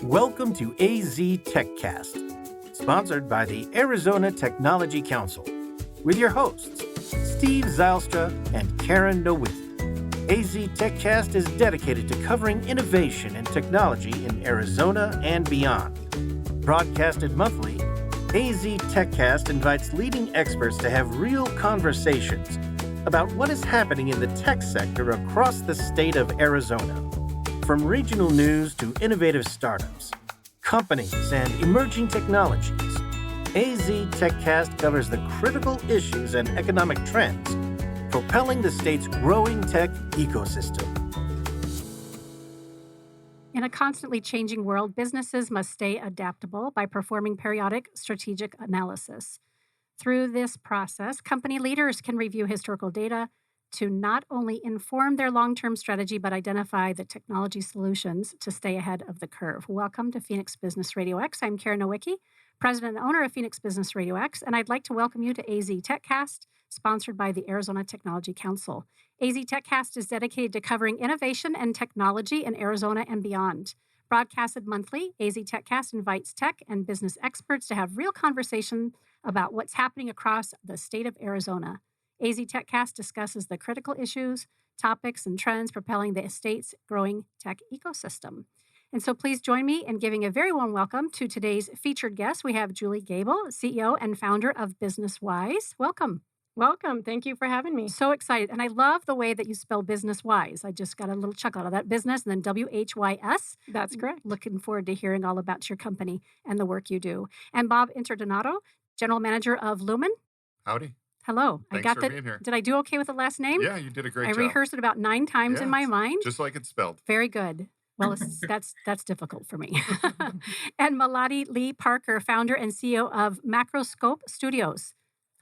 Welcome to AZ TechCast, sponsored by the Arizona Technology Council, with your hosts, Steve Zylstra and Karen Nowicki. AZ TechCast is dedicated to covering innovation and technology in Arizona and beyond. Broadcasted monthly, AZ TechCast invites leading experts to have real conversations about what is happening in the tech sector across the state of Arizona. From regional news to innovative startups, companies, and emerging technologies, AZ TechCast covers the critical issues and economic trends propelling the state's growing tech ecosystem. In a constantly changing world, businesses must stay adaptable by performing periodic strategic analysis. Through this process, company leaders can review historical data to not only inform their long-term strategy, but identify the technology solutions to stay ahead of the curve. Welcome to Phoenix Business RadioX. I'm Karen Nowicki, president and owner of Phoenix Business RadioX, and I'd like to welcome you to AZ TechCast, sponsored by the Arizona Technology Council. AZ TechCast is dedicated to covering innovation and technology in Arizona and beyond. Broadcasted monthly, AZ TechCast invites tech and business experts to have real conversation about what's happening across the state of Arizona. AZ TechCast discusses the critical issues, topics, and trends propelling the state's growing tech ecosystem. And so please join me in giving a very warm welcome to today's featured guest. We have Julie Gable, CEO and founder of Business Wise. Welcome. Welcome. Thank you for having me. So excited. And I love the way that you spell Business Wise. I just got a little chuckle out of that, business and then WHYS. That's correct. Looking forward to hearing all about your company and the work you do. And Bob Interdonato, General Manager of Lumen. Howdy. Hello. Thanks for being here. Did I do okay with the last name? Yeah, you did a great job. I rehearsed it about 9 times in my mind. Just like it's spelled. Very good. Well, that's difficult for me. And Malati Lee Parker, founder and CEO of Macroscope Studios.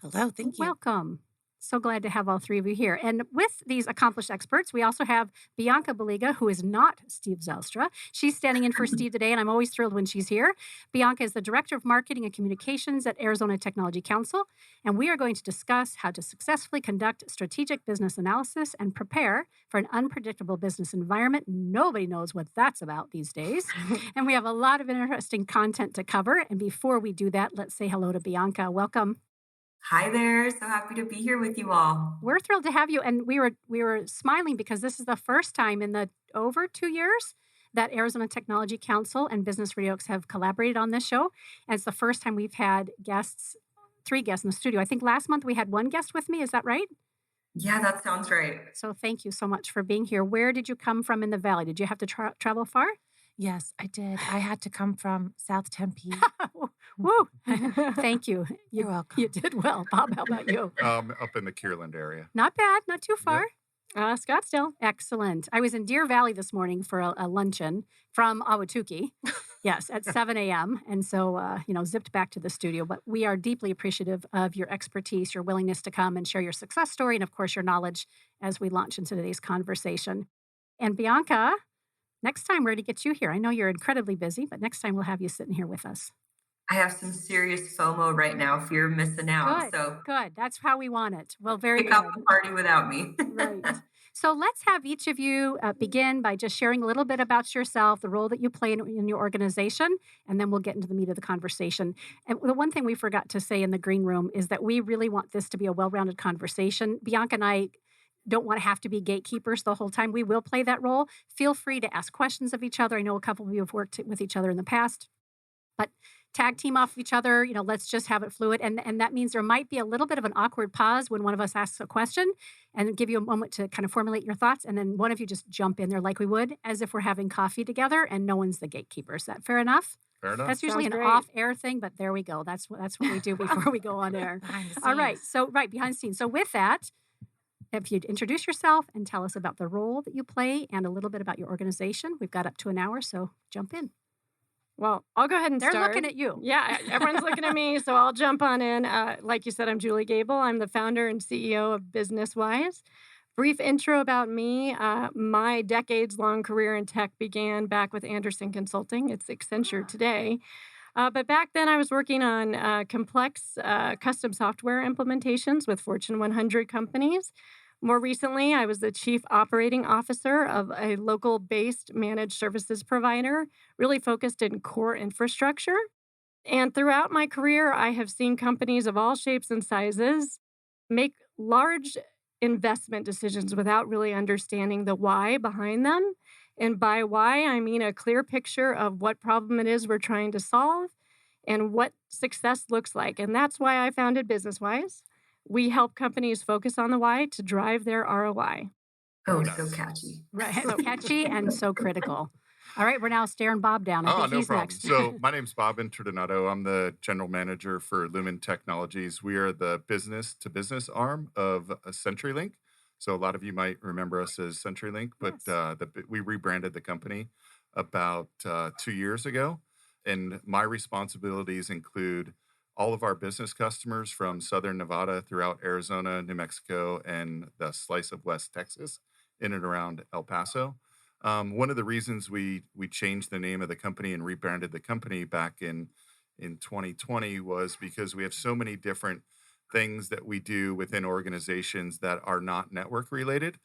Hello, thank you. Welcome. So glad to have all three of you here. And with these accomplished experts, we also have Bianca Baliga, who is not Steve Zylstra. She's standing in for Steve today, and I'm always thrilled when she's here. Bianca is the Director of Marketing and Communications at Arizona Technology Council, and we are going to discuss how to successfully conduct strategic business analysis and prepare for an unpredictable business environment. Nobody knows what that's about these days. And we have a lot of interesting content to cover. And before we do that, let's say hello to Bianca. Welcome. Hi there. So happy to be here with you all. We're thrilled to have you. And we were smiling because this is the first time in the over 2 years that Arizona Technology Council and Business RadioX have collaborated on this show. And it's the first time we've had guests, 3 guests in the studio. I think last month we had 1 guest with me. Is that right? Yeah, that sounds right. So thank you so much for being here. Where did you come from in the Valley? Did you have to travel far? Yes, I did. I had to come from South Tempe. Woo! Thank you. You're welcome. You did well. Bob, how about you? Up in the Kierland area. Not bad. Not too far. Scottsdale. Excellent. I was in Deer Valley this morning for a luncheon from Ahwatukee. Yes, at 7 a.m. And so, zipped back to the studio. But we are deeply appreciative of your expertise, your willingness to come and share your success story, and of course, your knowledge as we launch into today's conversation. And Bianca, next time we're going to get you here. I know you're incredibly busy, but next time we'll have you sitting here with us. I have some serious FOMO right now, fear of missing out. Good. That's how we want it. Well, very pick good. up the party without me. Right. So let's have each of you begin by just sharing a little bit about yourself, the role that you play in your organization, and then we'll get into the meat of the conversation. And the one thing we forgot to say in the green room is that we really want this to be a well-rounded conversation. Bianca and I don't want to have to be gatekeepers the whole time. We will play that role. Feel free to ask questions of each other. I know a couple of you have worked with each other in the past, but tag team off each other. Let's just have it fluid. And that means there might be a little bit of an awkward pause when one of us asks a question and give you a moment to kind of formulate your thoughts. And then one of you just jump in there like we would as if we're having coffee together and no one's the gatekeeper. Is that fair enough? Fair enough. That's usually Sounds an great. off-air thing, but there we go. That's what we do before we go on air. Behind the scenes. All right. So, behind the scenes. So with that, if you'd introduce yourself and tell us about the role that you play and a little bit about your organization. We've got up to an hour, so jump in. Well, I'll go ahead and They're start. looking at you. Yeah, everyone's looking at me, so I'll jump on in. Like you said, I'm Julie Gable. I'm the founder and CEO of Business Wise. Brief intro about me. My decades-long career in tech began back with Anderson Consulting. It's Accenture today. But back then, I was working on complex custom software implementations with Fortune 100 companies. More recently, I was the chief operating officer of a local based managed services provider, really focused in core infrastructure. And throughout my career, I have seen companies of all shapes and sizes make large investment decisions without really understanding the why behind them. And by why, I mean a clear picture of what problem it is we're trying to solve and what success looks like. And that's why I founded BusinessWise. We help companies focus on the why to drive their ROI. Oh, so Nice. catchy. Right. So Catchy and so critical. All right, we're now staring Bob down. I Oh, think no he's problem. next. So my name's Bob Interdonato. I'm the general manager for Lumen Technologies. We are the business to business arm of CenturyLink. So a lot of you might remember us as CenturyLink, but Yes. we rebranded the company about 2 years ago. And my responsibilities include all of our business customers from Southern Nevada throughout Arizona, New Mexico, and the slice of West Texas in and around El Paso. One of the reasons we changed the name of the company and rebranded the company back in 2020 was because we have so many different things that we do within organizations that are not network related.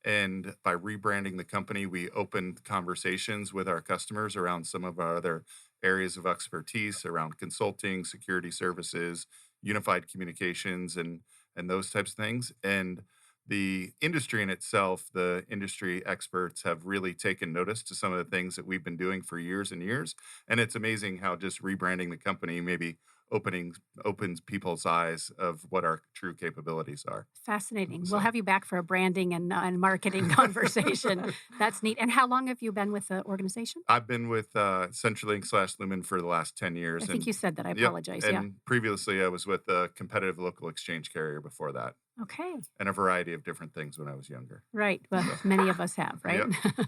And by rebranding the company, we opened conversations with our customers around some of our other areas of expertise around consulting, security services, unified communications, and those types of things. And the industry in itself, the industry experts have really taken notice to some of the things that we've been doing for years and years. And it's amazing how just rebranding the company maybe opening opens people's eyes of what our true capabilities are. Fascinating. We'll So have you back for a branding and marketing conversation. That's neat. And how long have you been with the organization? I've been with CenturyLink/Lumen for the last 10 I years. think And you said that. I yep. apologize. Yeah. And previously I was with a competitive local exchange carrier before that Okay. and a variety of different things when I was younger. Right. Well, So, many of us have, right? yep.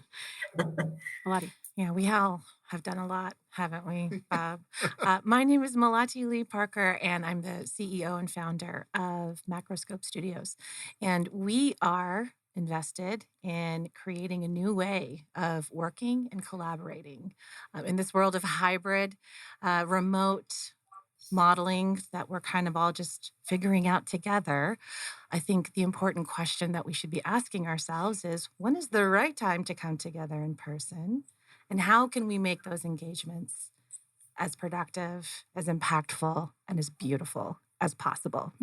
Malati. Yeah, we all have done a lot, haven't we, Bob? My name is Malati Lee Parker, and I'm the CEO and founder of Macroscope Studios. And we are invested in creating a new way of working and collaborating in this world of hybrid, remote modeling that we're kind of all just figuring out together. I think the important question that we should be asking ourselves is when is the right time to come together in person? And how can we make those engagements as productive, as impactful, and as beautiful as possible?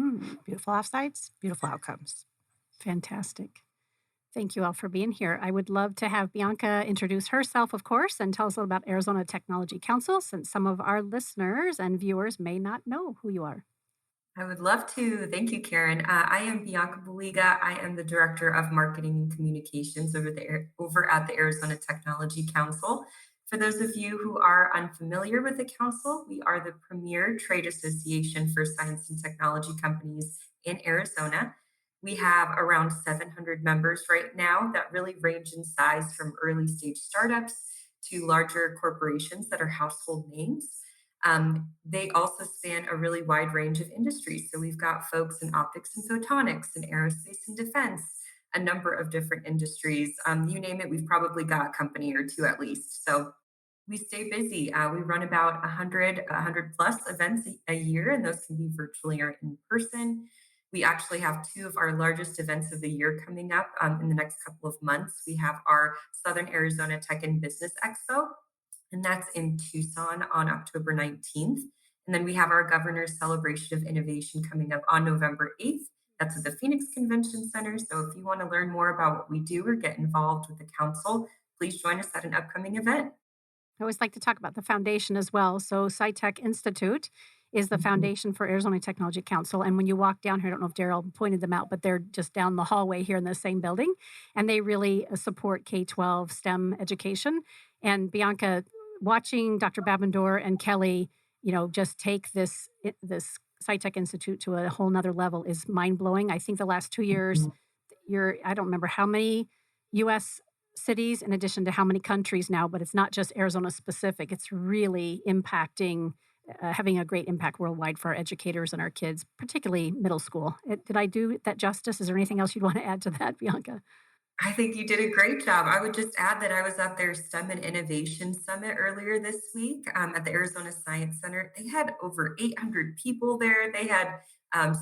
Beautiful offsites, beautiful outcomes. Fantastic. Thank you all for being here. I would love to have Bianca introduce herself, of course, and tell us a little about Arizona Technology Council, since some of our listeners and viewers may not know who you are. I would love to. Thank you, Karen. I am Bianca Baliga. I am the Director of Marketing and Communications over at the Arizona Technology Council. For those of you who are unfamiliar with the council, we are the premier trade association for science and technology companies in Arizona. We have around 700 members right now that really range in size from early stage startups to larger corporations that are household names. They also span a really wide range of industries. So we've got folks in optics and photonics, and aerospace and defense, a number of different industries. You name it, we've probably got a company or two at least. So we stay busy. We run about 100 plus events a year, and those can be virtually or in person. We actually have two of our largest events of the year coming up in the next couple of months. We have our Southern Arizona Tech and Business Expo, and that's in Tucson on October 19th. And then we have our Governor's Celebration of Innovation coming up on November 8th. That's at the Phoenix Convention Center. So if you want to learn more about what we do or get involved with the council, please join us at an upcoming event. I always like to talk about the foundation as well. So SciTech Institute is the foundation for Arizona Technology Council. And when you walk down here, I don't know if Daryl pointed them out, but they're just down the hallway here in the same building. And they really support K-12 STEM education. And Bianca, watching Dr. Babendor and Kelly, just take this SciTech Institute to a whole nother level is mind-blowing. I think the last 2 years, I don't remember how many U.S. cities in addition to how many countries now, but it's not just Arizona specific. It's really impacting, having a great impact worldwide for our educators and our kids, particularly middle school. Did I do that justice? Is there anything else you'd want to add to that, Bianca? I think you did a great job. I would just add that I was at their STEM and Innovation Summit earlier this week at the Arizona Science Center. They had over 800 people there. They had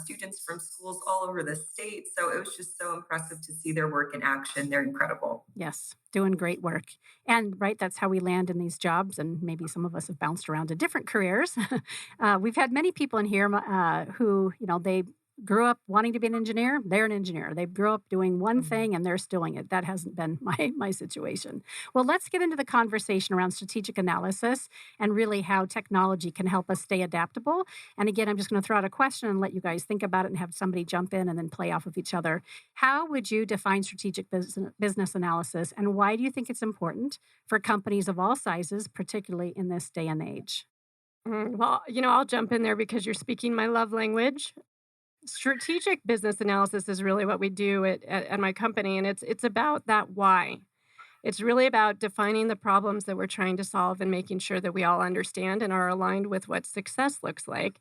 students from schools all over the state. So it was just so impressive to see their work in action. They're incredible. Yes, doing great work. And right, that's how we land in these jobs. And maybe some of us have bounced around to different careers. We've had many people in here who, they grew up wanting to be an engineer. They're an engineer. They grew up doing one thing and they're still doing it. That hasn't been my situation. Well, let's get into the conversation around strategic analysis and really how technology can help us stay adaptable. And again, I'm just going to throw out a question and let you guys think about it and have somebody jump in and then play off of each other. How would you define strategic business analysis, and why do you think it's important for companies of all sizes, particularly in this day and age? Well, I'll jump in there because you're speaking my love language. Strategic business analysis is really what we do at my company, and it's about that why. It's really about defining the problems that we're trying to solve and making sure that we all understand and are aligned with what success looks like.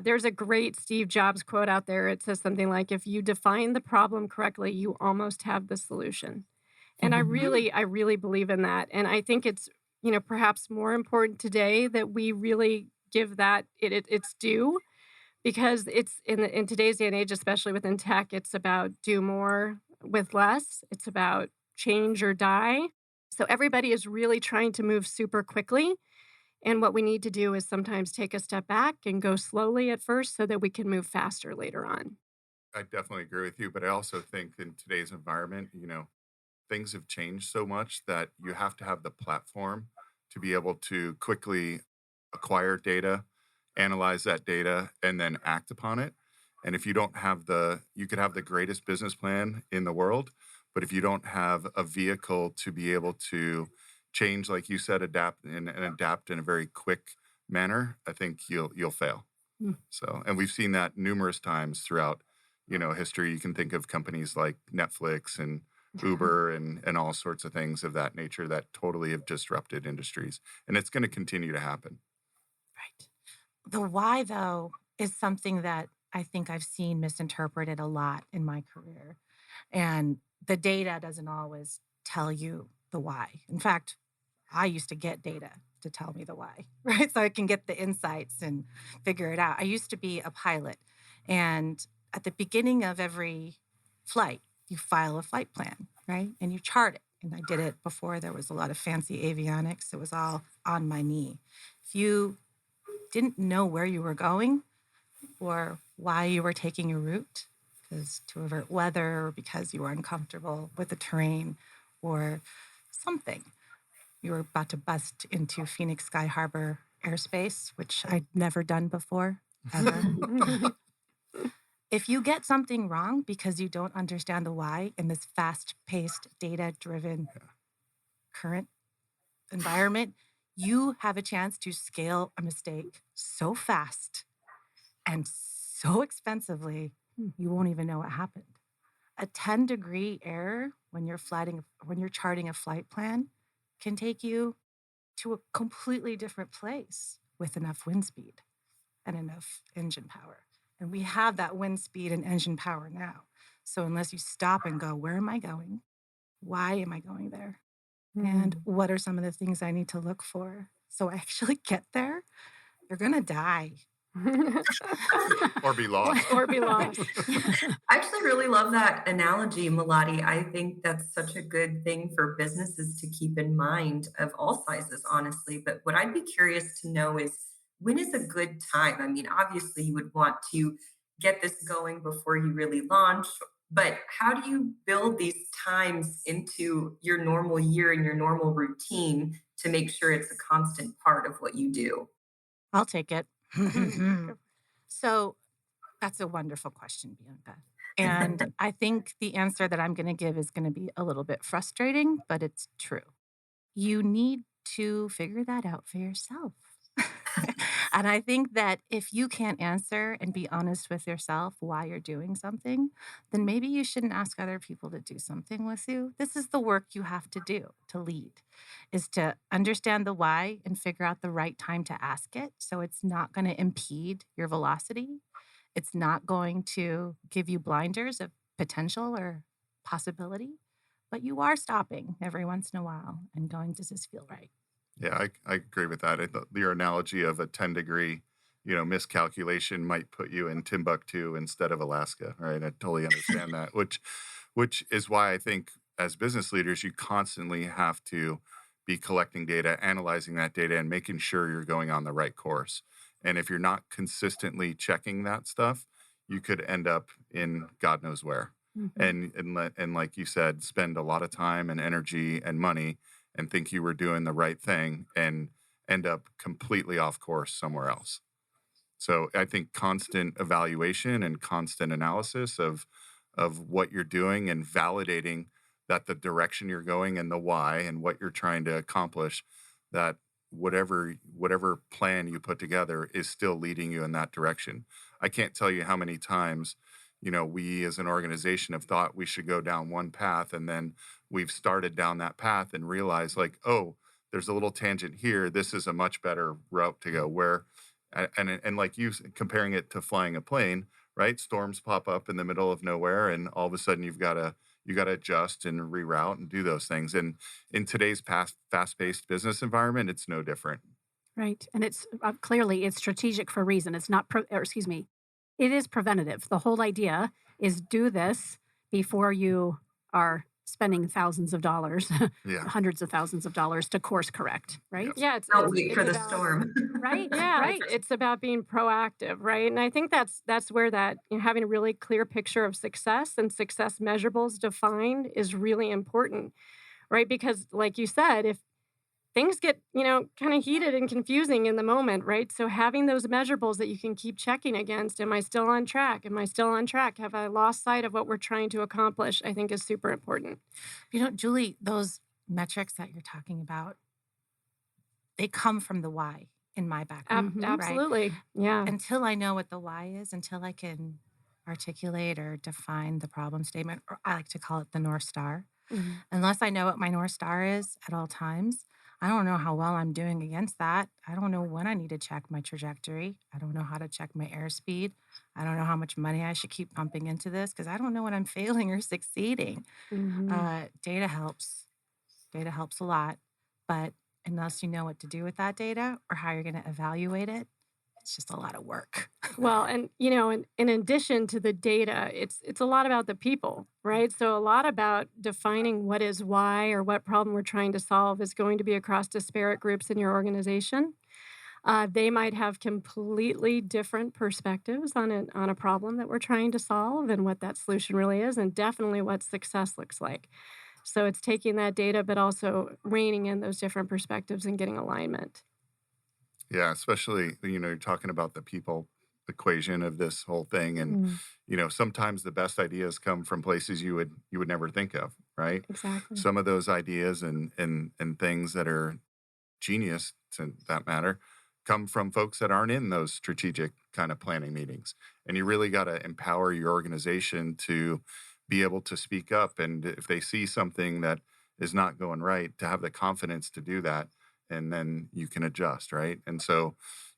There's a great Steve Jobs quote out there. It says something like, "If you define the problem correctly, you almost have the solution." And I really believe in that. And I think it's, perhaps more important today that we really give that its due, because it's in today's day and age, especially within tech, it's about do more with less. It's about change or die. So everybody is really trying to move super quickly. And what we need to do is sometimes take a step back and go slowly at first so that we can move faster later on. I definitely agree with you, but I also think in today's environment, things have changed so much that you have to have the platform to be able to quickly acquire data, analyze that data, and then act upon it. And if you don't have you could have the greatest business plan in the world, but if you don't have a vehicle to be able to change, like you said, adapt and adapt in a very quick manner, I think you'll fail. Mm. So, and we've seen that numerous times throughout, history. You can think of companies like Netflix and Uber and all sorts of things of that nature that totally have disrupted industries. And it's going to continue to happen. Right. The why, though, is something that I think I've seen misinterpreted a lot in my career. And the data doesn't always tell you the why. In fact, I used to get data to tell me the why, right? So I can get the insights and figure it out. I used to be a pilot. And at the beginning of every flight, you file a flight plan, right? And you chart it. And I did it before there was a lot of fancy avionics. It was all on my knee. If you didn't know where you were going or why you were taking a route, because to avert weather or because you were uncomfortable with the terrain or something, you were about to bust into Phoenix Sky Harbor airspace, which I'd never done before, ever. If you get something wrong because you don't understand the why in this fast-paced, data-driven current environment, you have a chance to scale a mistake so fast and so expensively, you won't even know what happened. A 10-degree error when you're charting a flight plan can take you to a completely different place with enough wind speed and enough engine power. And we have that wind speed and engine power now. So unless you stop and go, where am I going? Why am I going there? And what are some of the things I need to look for so I actually get there? You're going to die. Or be lost. Or be lost. I actually really love that analogy, Melody. I think that's such a good thing for businesses to keep in mind of all sizes, honestly. But what I'd be curious to know is, when is a good time? I mean, obviously, you would want to get this going before you really launch, but how do you build these times into your normal year and your normal routine to make sure it's a constant part of what you do? I'll take it. So that's a wonderful question, Bianca. And I think the answer that I'm going to give is going to be a little bit frustrating, but it's true. You need to figure that out for yourself. And I think that if you can't answer and be honest with yourself why you're doing something, then maybe you shouldn't ask other people to do something with you. This is the work you have to do to lead, is to understand the why and figure out the right time to ask it. So it's not going to impede your velocity. It's not going to give you blinders of potential or possibility, but you are stopping every once in a while and going, does this feel right? Yeah, I agree with that. Your analogy of a 10-degree miscalculation might put you in Timbuktu instead of Alaska, right? I totally understand that, which is why I think as business leaders, you constantly have to be collecting data, analyzing that data, and making sure you're going on the right course. And if you're not consistently checking that stuff, you could end up in God knows where. And like you said, spend a lot of time and energy and money and think you were doing the right thing and end up completely off course somewhere else. So I think constant evaluation and constant analysis of what you're doing and validating that the direction you're going and the why and what you're trying to accomplish, that whatever plan you put together is still leading you in that direction. I can't tell you how many times, we as an organization have thought we should go down one path, and then we've started down that path and realized like, oh, there's a little tangent here. This is a much better route to go. Where and like you comparing it to flying a plane, right? Storms pop up in the middle of nowhere, and all of a sudden you got to adjust and reroute and do those things. And in today's fast-paced business environment, it's no different. Right. And it's clearly it's strategic for a reason. It's not, it is preventative. The whole idea is do this before you are spending thousands of dollars, Yeah. hundreds of thousands of dollars to course correct, right? Yes. Yeah, I'll wait for the storm. Right. yeah, Right. it's about being proactive, right? And I think that's where that having a really clear picture of success and success measurables defined is really important, right? Because like you said, if things get, kind of heated and confusing in the moment, right? So having those measurables that you can keep checking against, am I still on track? Am I still on track? Have I lost sight of what we're trying to accomplish? I think is super important. Julie, those metrics that you're talking about, they come from the why in my background, right? Absolutely. Yeah. Until I know what the why is, until I can articulate or define the problem statement, or I like to call it the North Star. Unless I know what my North Star is at all times, I don't know how well I'm doing against that. I don't know when I need to check my trajectory. I don't know how to check my airspeed. I don't know how much money I should keep pumping into this because I don't know when I'm failing or succeeding. Data helps. Data helps a lot. But unless you know what to do with that data or how you're going to evaluate it, it's just a lot of work. Well, and in addition to the data, it's a lot about the people, right? So a lot about defining what is why or what problem we're trying to solve is going to be across disparate groups in your organization. They might have completely different perspectives on a problem that we're trying to solve and what that solution really is, and definitely what success looks like. So it's taking that data, but also reining in those different perspectives and getting alignment. Yeah, especially, you're talking about the people equation of this whole thing. And, sometimes the best ideas come from places you would never think of, right? Exactly. Some of those ideas and things that are genius to that matter come from folks that aren't in those strategic kind of planning meetings. And you really got to empower your organization to be able to speak up. And if they see something that is not going right, to have the confidence to do that, and then you can adjust, right? And so,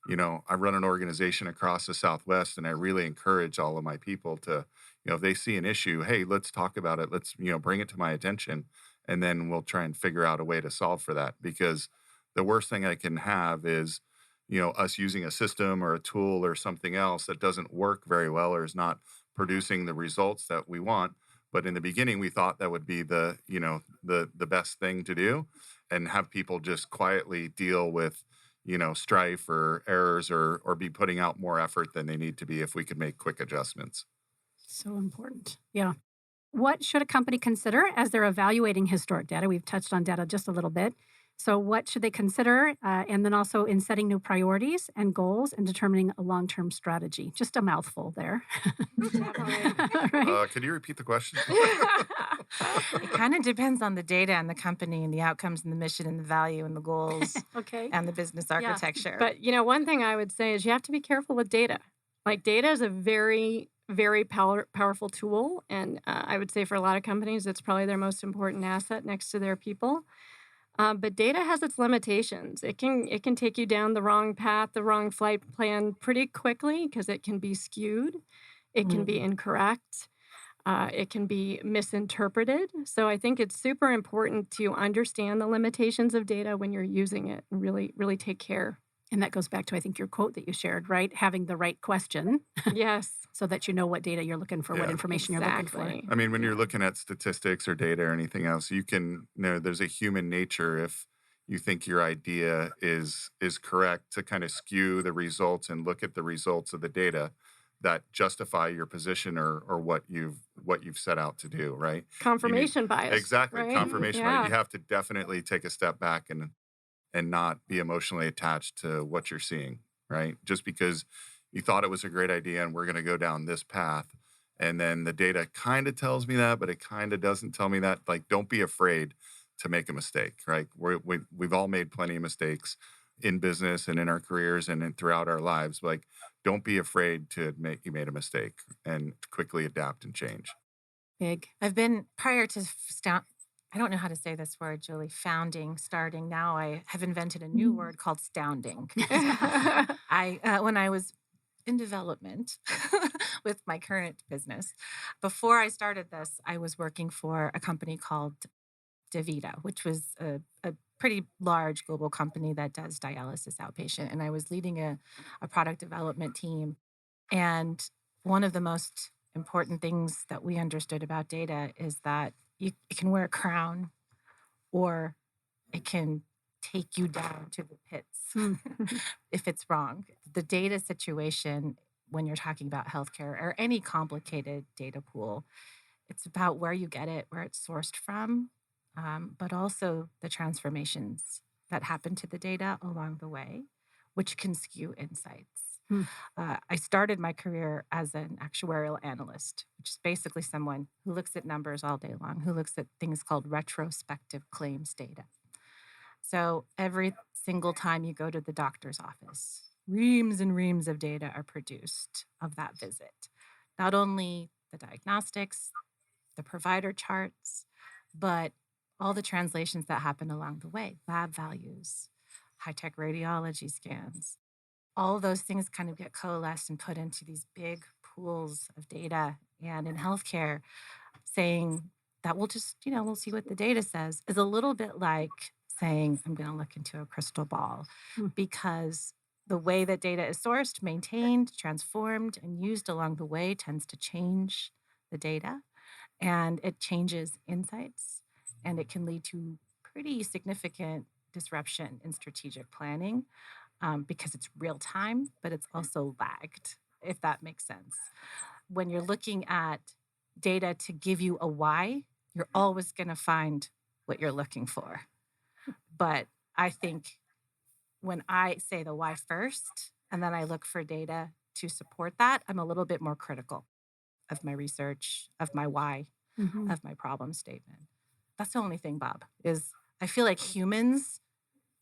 I run an organization across the Southwest, and I really encourage all of my people to, if they see an issue, hey, let's talk about it. Let's, bring it to my attention, and then we'll try and figure out a way to solve for that. Because the worst thing I can have is, us using a system or a tool or something else that doesn't work very well or is not producing the results that we want. But in the beginning, we thought that would be the best thing to do, and have people just quietly deal with, strife or errors or be putting out more effort than they need to be if we could make quick adjustments. So important. Yeah. What should a company consider as they're evaluating historic data? We've touched on data just a little bit. So, what should they consider? And then also in setting new priorities and goals and determining a long term strategy. Just a mouthful there. Right? Could you repeat the question? It kind of depends on the data and the company and the outcomes and the mission and the value and the goals Okay. and the business architecture. But, one thing I would say is you have to be careful with data. Like data is a very, very powerful tool. And I would say for a lot of companies, it's probably their most important asset next to their people. But data has its limitations. It can take you down the wrong path, the wrong flight plan pretty quickly because it can be skewed. It can be incorrect. It can be misinterpreted. So I think it's super important to understand the limitations of data when you're using it and really, really take care. And that goes back to, I think, your quote that you shared, right? Having the right question Yes, so that you know what data you're looking for, what Yeah. information you're looking for. exactly. I mean, when you're Yeah. looking at statistics or data or anything else, you can, there's a human nature if you think your idea is correct to kind of skew the results and look at the results of the data that justify your position or what you've set out to do, right? You need Confirmation bias, exactly right? confirmation, right? Yeah. You have to definitely take a step back and not be emotionally attached to what you're seeing, right? Just because you thought it was a great idea and we're going to go down this path. And then the data kind of tells me that, but it kind of doesn't tell me that. Like, don't be afraid to make a mistake, right? We've all made plenty of mistakes in business and in our careers and throughout our lives. Like, don't be afraid to admit you made a mistake and quickly adapt and change. Big. I've been prior to I don't know how to say this word, Julie. Starting. Now I have invented a new word called stounding. When I was in development with my current business, before I started this, I was working for a company called DaVita, which was a pretty large global company that does dialysis outpatient. And I was leading a product development team. And one of the most important things that we understood about data is that it can wear a crown or it can take you down to the pits if it's wrong. The data situation, when you're talking about healthcare or any complicated data pool, it's about where you get it, where it's sourced from, but also the transformations that happen to the data along the way, which can skew insights. I started my career as an actuarial analyst, which is basically someone who looks at numbers all day long, who looks at things called retrospective claims data. So every single time you go to the doctor's office, reams and reams of data are produced of that visit. Not only the diagnostics, the provider charts, but all the translations that happen along the way, lab values, high-tech radiology scans. All of those things kind of get coalesced and put into these big pools of data. And in healthcare, saying that we'll just, we'll see what the data says is a little bit like saying, I'm going to look into a crystal ball, because the way that data is sourced, maintained, transformed, and used along the way tends to change the data, and it changes insights, and it can lead to pretty significant disruption in strategic planning, because it's real time, but it's also lagged, if that makes sense. When you're looking at data to give you a why, you're always going to find what you're looking for. But I think when I say the why first, and then I look for data to support that, I'm a little bit more critical of my research, of my why, of my problem statement. That's the only thing, Bob, is I feel like humans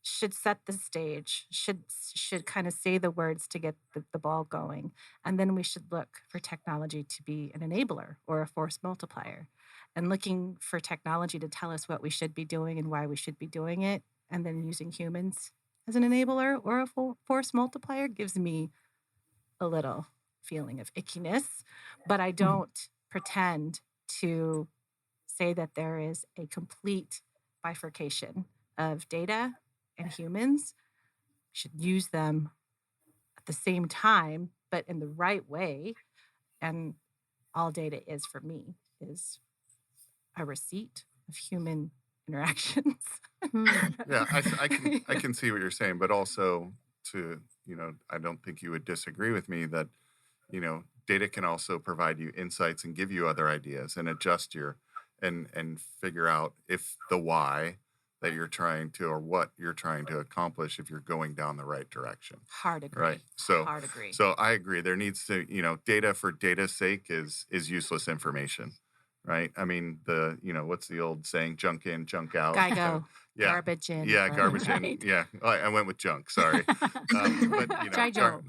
should set the stage, should kind of say the words to get the ball going. And then we should look for technology to be an enabler or a force multiplier. And looking for technology to tell us what we should be doing and why we should be doing it, and then using humans as an enabler or a force multiplier gives me a little feeling of ickiness. But I don't pretend to say that there is a complete bifurcation of data and humans. We should use them at the same time, but in the right way. And all data is, for me, is a receipt of human interactions. Yeah, I can see what you're saying, but also I don't think you would disagree with me that, data can also provide you insights and give you other ideas and adjust and figure out if the why that you're trying to or what you're trying to accomplish if you're going down the right direction. Hard agree. Right. So Hard agree. So I agree. There needs to, data for data's sake is useless information. Right. I mean, what's the old saying? Junk in, junk out. Geigo. Yeah. Garbage in. Yeah, right? garbage in. Right. Yeah, I went with junk. Sorry, but Jijo.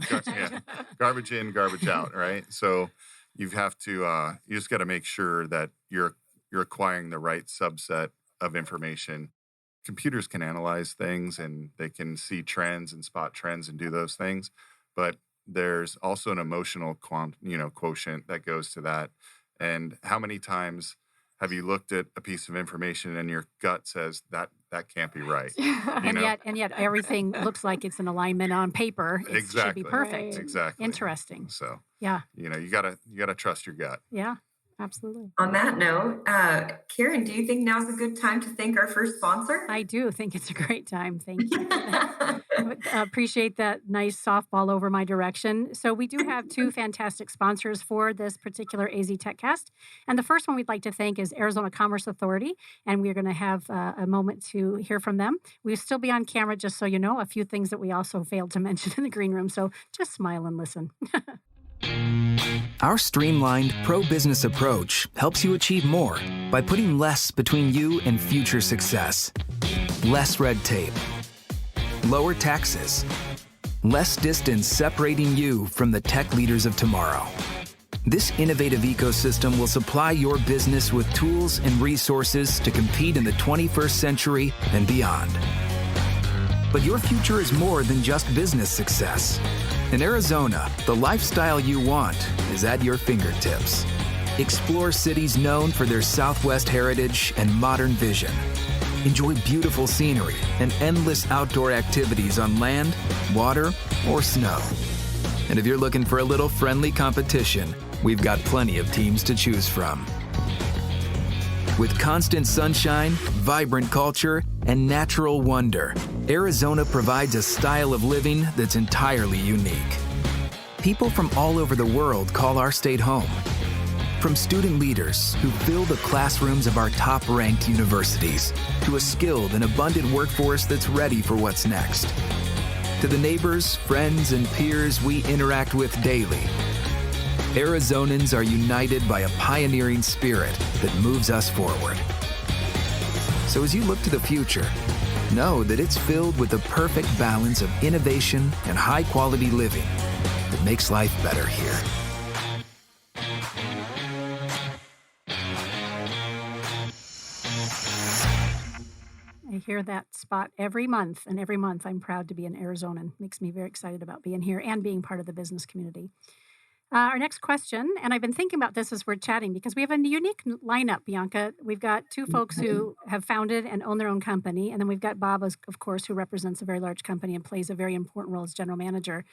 garbage in, garbage out. Right. So you have to. You just got to make sure that you're acquiring the right subset of information. Computers can analyze things and they can see trends and spot trends and do those things, but there's also an emotional quotient that goes to that. And how many times have you looked at a piece of information and your gut says that that can't be right. And yet everything looks like it's in alignment on paper. It should be Exactly. perfect. Right. Exactly. Interesting. So, Yeah. you gotta trust your gut. Yeah. Absolutely. On that note, Karen, do you think now's a good time to thank our first sponsor? I do think it's a great time. Thank you for that. Appreciate that nice softball over my direction. So we do have two fantastic sponsors for this particular AZ TechCast. And the first one we'd like to thank is Arizona Commerce Authority. And we're going to have a moment to hear from them. We'll still be on camera, just so you know, a few things that we also failed to mention in the green room. So just smile and listen. Our streamlined pro-business approach helps you achieve more by putting less between you and future success. Less red tape, lower taxes, less distance separating you from the tech leaders of tomorrow. This innovative ecosystem will supply your business with tools and resources to compete in the 21st century and beyond. But your future is more than just business success. In Arizona, the lifestyle you want is at your fingertips. Explore cities known for their Southwest heritage and modern vision. Enjoy beautiful scenery and endless outdoor activities on land, water, or snow. And if you're looking for a little friendly competition, we've got plenty of teams to choose from. With constant sunshine, vibrant culture, and natural wonder, Arizona provides a style of living that's entirely unique. People from all over the world call our state home. From student leaders who fill the classrooms of our top-ranked universities, to a skilled and abundant workforce that's ready for what's next. To the neighbors, friends, and peers we interact with daily, Arizonans are united by a pioneering spirit that moves us forward. So as you look to the future, know that it's filled with the perfect balance of innovation and high-quality living that makes life better here. I hear that spot every month, and every month I'm proud to be an Arizonan. Makes me very excited about being here and being part of the business community. Our next question, and I've been thinking about this as we're chatting because we have a unique lineup, Bianca. We've got two folks who have founded and own their own company, and then we've got Bob, of course, who represents a very large company and plays a very important role as general manager.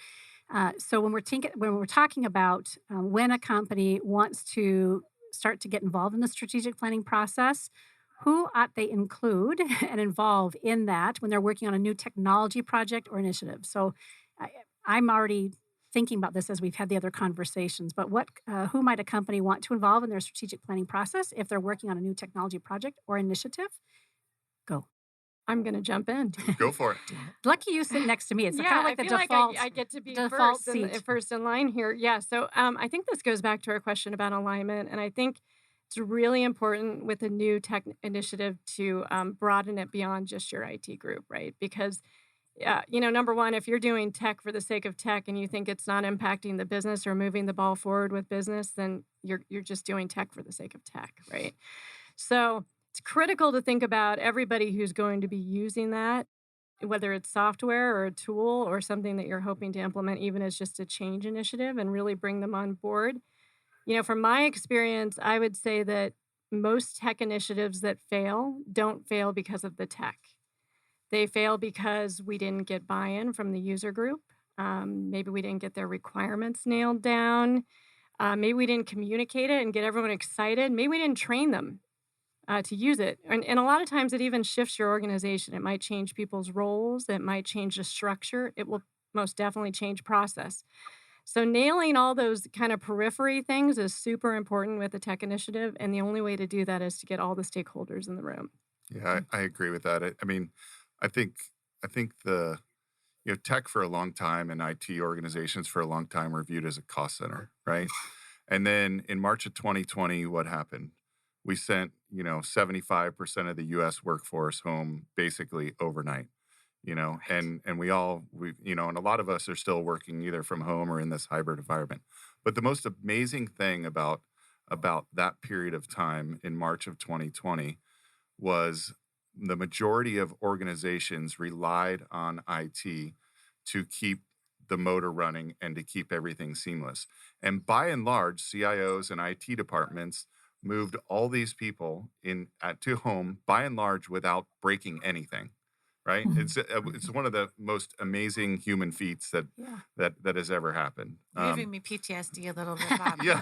So when we're talking about when a company wants to start to get involved in the strategic planning process, who ought they include and involve in that when they're working on a new technology project or initiative? So I'm already thinking about this as we've had the other conversations, but who might a company want to involve in their strategic planning process if they're working on a new technology project or initiative? Go. I'm going to jump in. Go for it. Lucky you sit next to me. It's kind of like the I feel default. like I get to be default first in line here. Yeah. So I think this goes back to our question about alignment. And I think it's really important with a new tech initiative to broaden it beyond just your IT group, right? Because number one, if you're doing tech for the sake of tech and you think it's not impacting the business or moving the ball forward with business, then you're just doing tech for the sake of tech, right? So it's critical to think about everybody who's going to be using that, whether it's software or a tool or something that you're hoping to implement, even as just a change initiative, and really bring them on board. From my experience, I would say that most tech initiatives that fail don't fail because of the tech. They fail because we didn't get buy-in from the user group. Maybe we didn't get their requirements nailed down. Maybe we didn't communicate it and get everyone excited. Maybe we didn't train them to use it. And a lot of times it even shifts your organization. It might change people's roles. It might change the structure. It will most definitely change process. So nailing all those kind of periphery things is super important with a tech initiative. And the only way to do that is to get all the stakeholders in the room. Yeah, I agree with that. I think the tech for a long time and IT organizations for a long time were viewed as a cost center, right? And then in March of 2020, what happened? We sent 75% of the U.S. workforce home basically overnight. And and a lot of us are still working either from home or in this hybrid environment. But the most amazing thing about that period of time in March of 2020 was the majority of organizations relied on IT to keep the motor running and to keep everything seamless. And by and large, CIOs and IT departments moved all these people to home by and large without breaking anything. Right? It's one of the most amazing human feats that has ever happened. You're giving me PTSD a little bit, Bob. Yeah.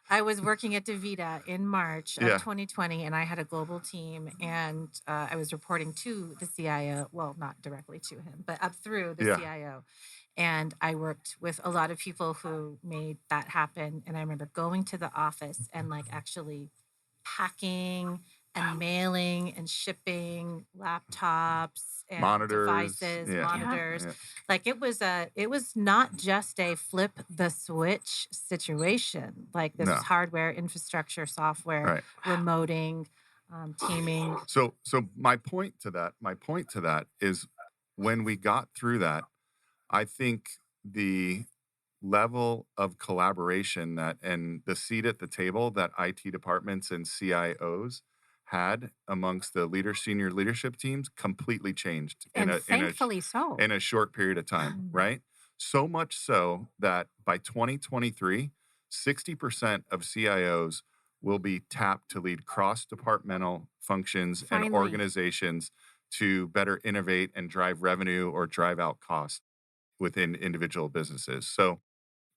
I was working at DaVita in March of Yeah. 2020, and I had a global team, and I was reporting to the CIO. Well, not directly to him, but up through the Yeah. CIO. And I worked with a lot of people who made that happen. And I remember going to the office and like actually packing and mailing and shipping laptops and Monitors. devices, Yeah. monitors. Yeah. Like it was not just a flip the switch situation. Like this No. was hardware, infrastructure, software, Right. remoting, teaming. So my point to that is when we got through that, I think the level of collaboration and the seat at the table that IT departments and CIOs had amongst the senior leadership teams completely changed And thankfully so. in a short period of time, right? So much so that by 2023, 60% of CIOs will be tapped to lead cross-departmental functions and Finally. organizations to better innovate and drive revenue or drive out costs within individual businesses. So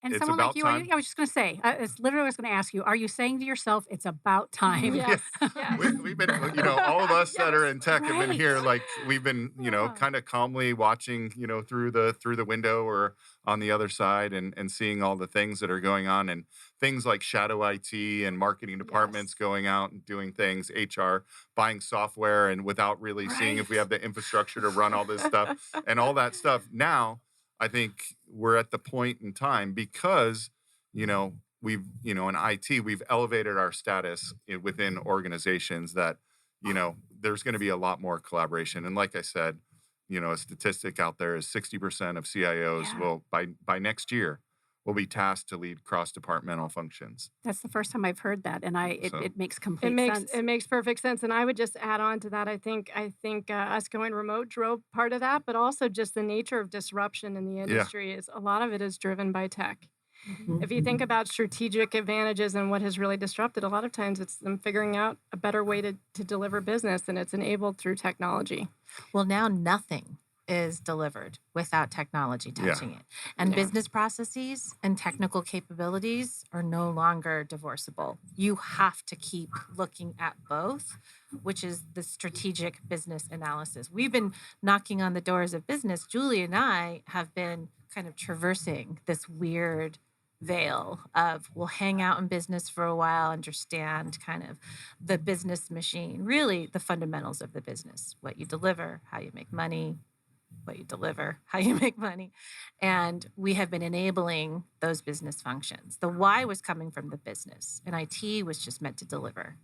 And it's someone like about you, time. I was just going to say, it's literally I was going to ask you, are you saying to yourself, it's about time? Yes. Yes. We've been, all of us that are in tech have been Right. here. Like we've been, kind of calmly watching, through the window or on the other side and seeing all the things that are going on and things like shadow IT and marketing departments going out and doing things, HR buying software and without really seeing if we have the infrastructure to run all this stuff and all that stuff. Now, I think we're at the point in time because, we've, in IT, we've elevated our status within organizations that, there's going to be a lot more collaboration. And like I said, a statistic out there is 60% of CIOs will, by next year, will be tasked to lead cross-departmental functions. That's the first time I've heard that, and it makes complete sense. It makes perfect sense, and I would just add on to that. I think us going remote drove part of that, but also just the nature of disruption in the industry is a lot of it is driven by tech. If you think about strategic advantages and what has really disrupted, a lot of times it's them figuring out a better way to deliver business, and it's enabled through technology. Well, now nothing is delivered without technology touching it. And business processes and technical capabilities are no longer divorceable. You have to keep looking at both, which is the strategic business analysis. We've been knocking on the doors of business. Julie and I have been kind of traversing this weird veil of we'll hang out in business for a while, understand kind of the business machine, really the fundamentals of the business, what you deliver, how you make money, what you deliver, how you make money. And we have been enabling those business functions. The why was coming from the business, and IT was just meant to deliver.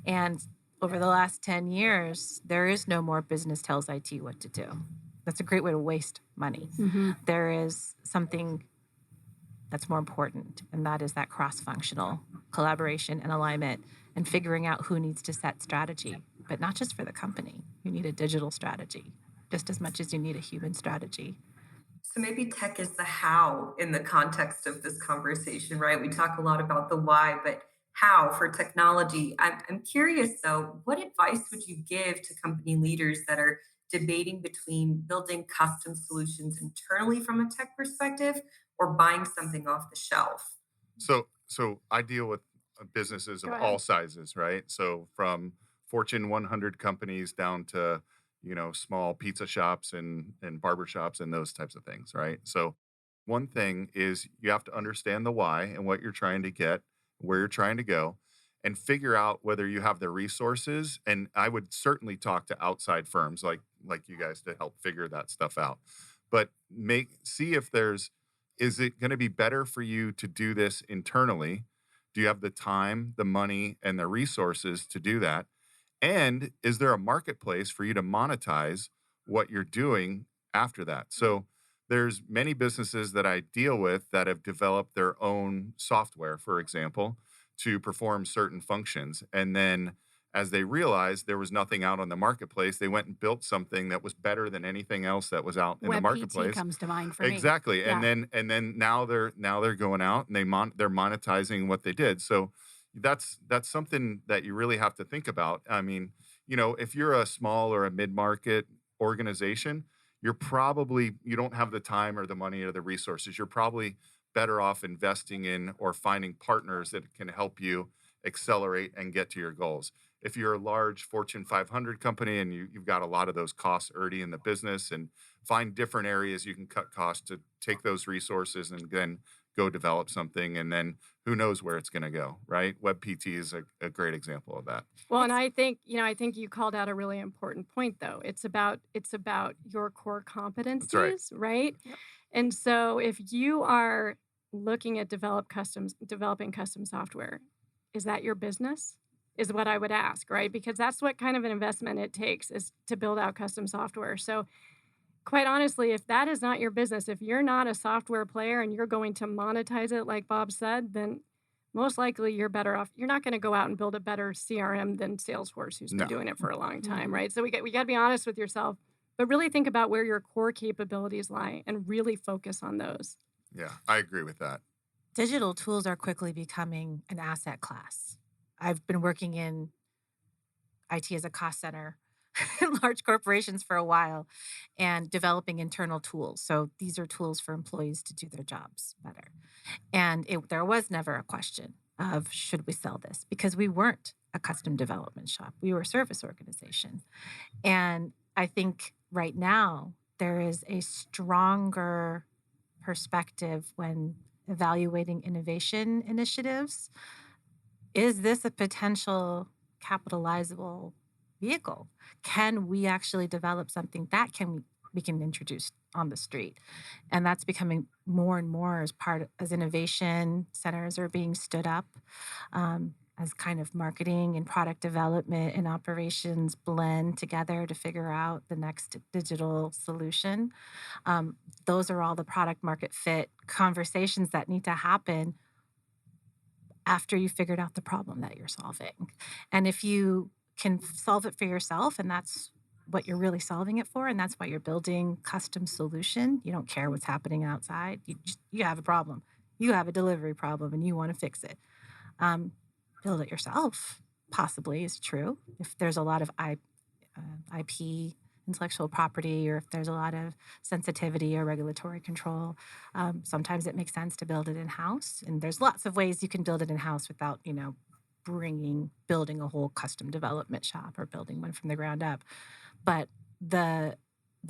And over the last 10 years, there is no more business tells IT what to do. That's a great way to waste money. There is something that's more important, and that is that cross-functional collaboration and alignment and figuring out who needs to set strategy, but not just for the company. You need a digital strategy just as much as you need a human strategy. So maybe tech is the how in the context of this conversation, right? We talk a lot about the why, but how for technology. I'm curious though, what advice would you give to company leaders that are debating between building custom solutions internally from a tech perspective or buying something off the shelf? So I deal with businesses of Go ahead. all sizes, right? So from Fortune 100 companies down to, small pizza shops and barber shops and those types of things, right? So one thing is you have to understand the why and what you're trying to get, where you're trying to go, and figure out whether you have the resources. And I would certainly talk to outside firms like you guys to help figure that stuff out. But see if is it going to be better for you to do this internally? Do you have the time, the money, and the resources to do that? And is there a marketplace for you to monetize what you're doing after that? So there's many businesses that I deal with that have developed their own software, for example, to perform certain functions. And then as they realized there was nothing out on the marketplace, they went and built something that was better than anything else that was out in the marketplace. PT comes to mind for me. Exactly. Yeah. And then now they're going out and they're monetizing what they did. So, that's something that you really have to think about. I mean, if you're a small or a mid-market organization, you don't have the time or the money or the resources. You're probably better off investing in or finding partners that can help you accelerate and get to your goals. If you're a large Fortune 500 company and you've got a lot of those costs already in the business, and find different areas you can cut costs to take those resources and then go develop something, and then who knows where it's going to go, right? WebPT is a great example of that. Well, and I think you called out a really important point though. It's about your core That's right. competencies, right? Yep. And so if you are looking at developing custom software, is that your business? Is what I would ask, right? Because that's what kind of an investment it takes is to build out custom software. So quite honestly, if that is not your business, if you're not a software player and you're going to monetize it, like Bob said, then most likely you're better off. You're not going to go out and build a better CRM than Salesforce, who's been No. doing it for a long time, Mhm. right? So we got to be honest with yourself, but really think about where your core capabilities lie and really focus on those. Yeah, I agree with that. Digital tools are quickly becoming an asset class. I've been working in IT as a cost center in large corporations for a while and developing internal tools. So these are tools for employees to do their jobs better. And there was never a question of should we sell this because we weren't a custom development shop. We were a service organization. And I think right now there is a stronger perspective when evaluating innovation initiatives. Is this a potential capitalizable vehicle? Can we actually develop something that we can introduce on the street? And that's becoming more and more as innovation centers are being stood up, as kind of marketing and product development and operations blend together to figure out the next digital solution. Those are all the product market fit conversations that need to happen after you figured out the problem that you're solving. And if you can solve it for yourself, and that's what you're really solving it for, and that's why you're building custom solution, you don't care what's happening outside. You have a problem. You have a delivery problem and you want to fix it. Um, Build it yourself, possibly is true. If there's a lot of IP, intellectual property, or if there's a lot of sensitivity or regulatory control, sometimes it makes sense to build it in house. And there's lots of ways you can build it in house without, building a whole custom development shop or building one from the ground up. But the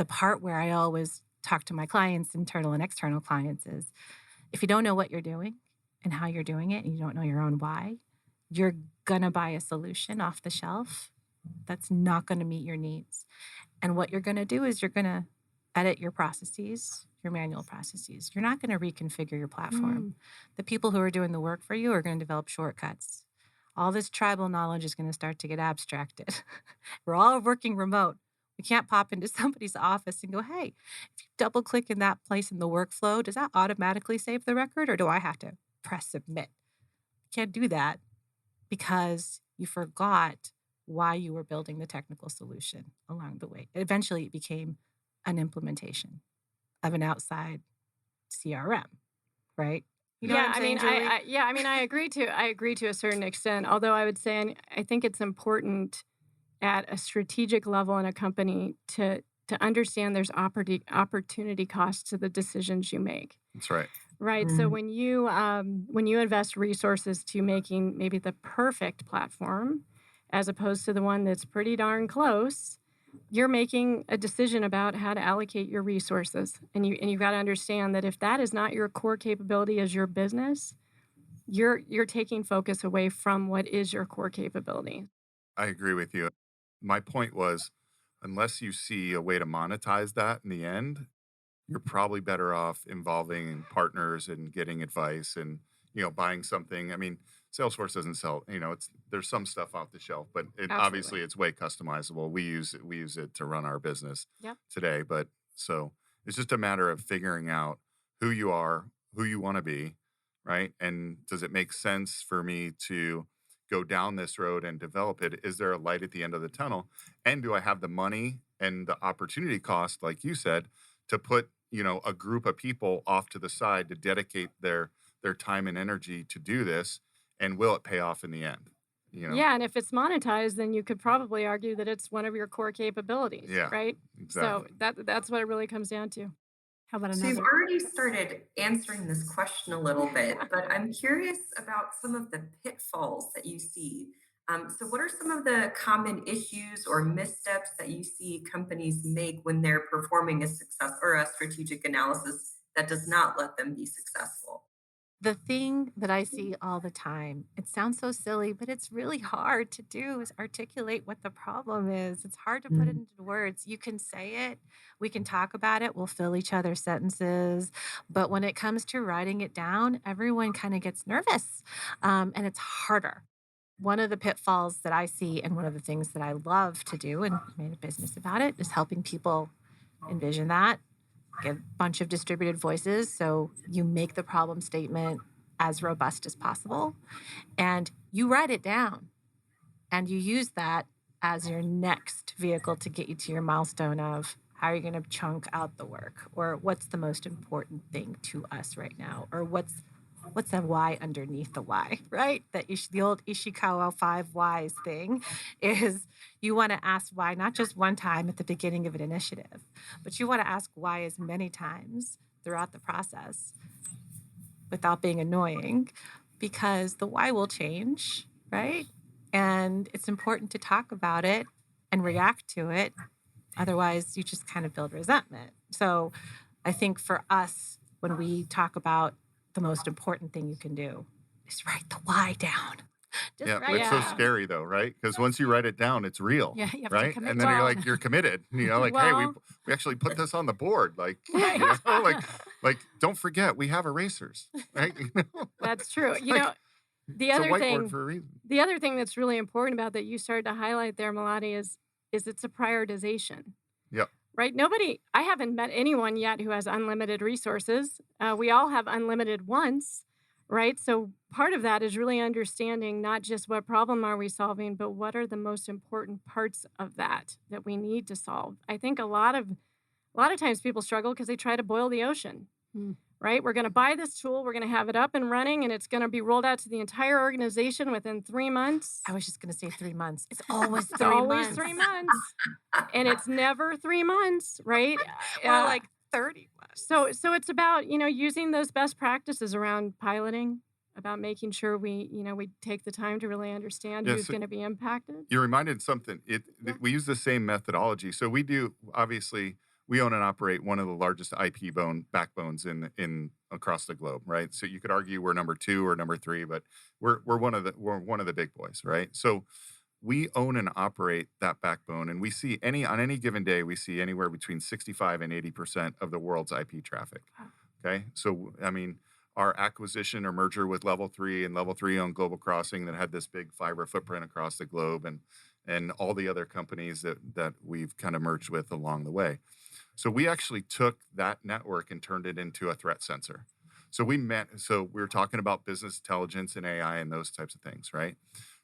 part where I always talk to my clients, internal and external clients, is if you don't know what you're doing and how you're doing it, and you don't know your own why, you're gonna buy a solution off the shelf that's not going to meet your needs. And what you're going to do is you're going to edit your processes, your manual processes. You're not going to reconfigure your platform. The people who are doing the work for you are going to develop shortcuts. All this tribal knowledge is going to start to get abstracted. We're all working remote. We can't pop into somebody's office and go, hey, if you double click in that place in the workflow, does that automatically save the record or do I have to press submit? Can't do that because you forgot why you were building the technical solution along the way. Eventually, it became an implementation of an outside CRM, right? You know what I'm saying, Julie? I agree to a certain extent. Although I would say, and I think it's important at a strategic level in a company to understand there's opportunity costs to the decisions you make. That's right. Right. So when you invest resources to making maybe the perfect platform, as opposed to the one that's pretty darn close, you're making a decision about how to allocate your resources. And you've got to understand that if that is not your core capability as your business, you're taking focus away from what is your core capability. I agree with you. My point was, unless you see a way to monetize that in the end, you're probably better off involving partners and getting advice and, buying something. I mean, Salesforce doesn't sell, there's some stuff off the shelf, but obviously Absolutely. it's way customizable. We use it to run our business Yep. today. But so it's just a matter of figuring out who you are, who you want to be, right? And does it make sense for me to go down this road and develop it? Is there a light at the end of the tunnel? And do I have the money and the opportunity cost, like you said, to put, a group of people off to the side to dedicate their time and energy to do this and will it pay off in the end? Yeah, and if it's monetized, then you could probably argue that it's one of your core capabilities, Yeah, right? So exactly. that's what it really comes down to. How about So you've another? already started answering this question a little bit, but I'm curious about some of the pitfalls that you see. So, what are some of the common issues or missteps that you see companies make when they're performing a success or a strategic analysis that does not let them be successful? The thing that I see all the time, it sounds so silly, but it's really hard to do is articulate what the problem is. It's hard to put it Mm. into words. You can say it, we can talk about it, we'll fill each other's sentences. But when it comes to writing it down, everyone kind of gets nervous and it's harder. One of the pitfalls that I see, and one of the things that I love to do and made a business about it, is helping people envision that, get a bunch of distributed voices. So you make the problem statement as robust as possible and you write it down and you use that as your next vehicle to get you to your milestone of how are you going to chunk out the work, or what's the most important thing to us right now, or what's the why underneath the why, right? The old Ishikawa 5 whys thing is you want to ask why not just one time at the beginning of an initiative, but you want to ask why as many times throughout the process without being annoying, because the why will change, right? And it's important to talk about it and react to it. Otherwise, you just kind of build resentment. So I think for us, when we talk about the most important thing you can do is write the why down. Just Yeah, write it's it so Yeah. down. scary though, right? Because once you write it down, it's real, Yeah, you have to right? commit And to then you're it. like, you're committed. Like, hey, we Well, we actually put this on the board. Like, right. like don't forget we have erasers, right? That's true. It's like The it's a other whiteboard thing for a reason. the other thing that's really important about that you started to highlight there, Melody, is it's a prioritization. Yep. Right? I haven't met anyone yet who has unlimited resources. We all have unlimited wants, right? So part of that is really understanding not just what problem are we solving, but what are the most important parts of that we need to solve. I think a lot of times people struggle because they try to boil the ocean, Mm. right? We're going to buy this tool, we're going to have it up and running, and it's going to be rolled out to the entire organization within 3 months. I was just going to say 3 months. It's always It's 3 always months. 3 months, and it's never 3 months, right? Or like 30 months. So it's about using those best practices around piloting, about making sure we take the time to really understand Yeah, who's so going to be impacted. you're reminded something. Yeah. We use the same methodology. So we do obviously we own and operate one of the largest IP backbones in across the globe, right? So you could argue we're number two or number three, but we're one of the big boys, right? So we own and operate that backbone, and we see on any given day we see anywhere between 65 and 80% of the world's IP traffic. Wow. Okay, so I mean, our acquisition or merger with Level 3 and Level 3 owned Global Crossing that had this big fiber footprint across the globe, and all the other companies that we've kind of merged with along the way. So we actually took that network and turned it into a threat sensor. So we were talking about business intelligence and AI and those types of things, right?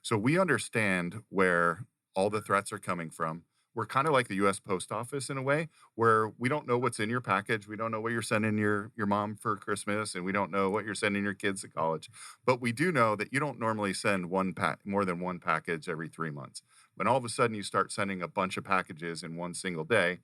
So we understand where all the threats are coming from. We're kind of like the US Post Office in a way, where we don't know what's in your package. We don't know what you're sending your mom for Christmas, and we don't know what you're sending your kids to college. But we do know that you don't normally send more than one package every 3 months. When all of a sudden you start sending a bunch of packages in one single day,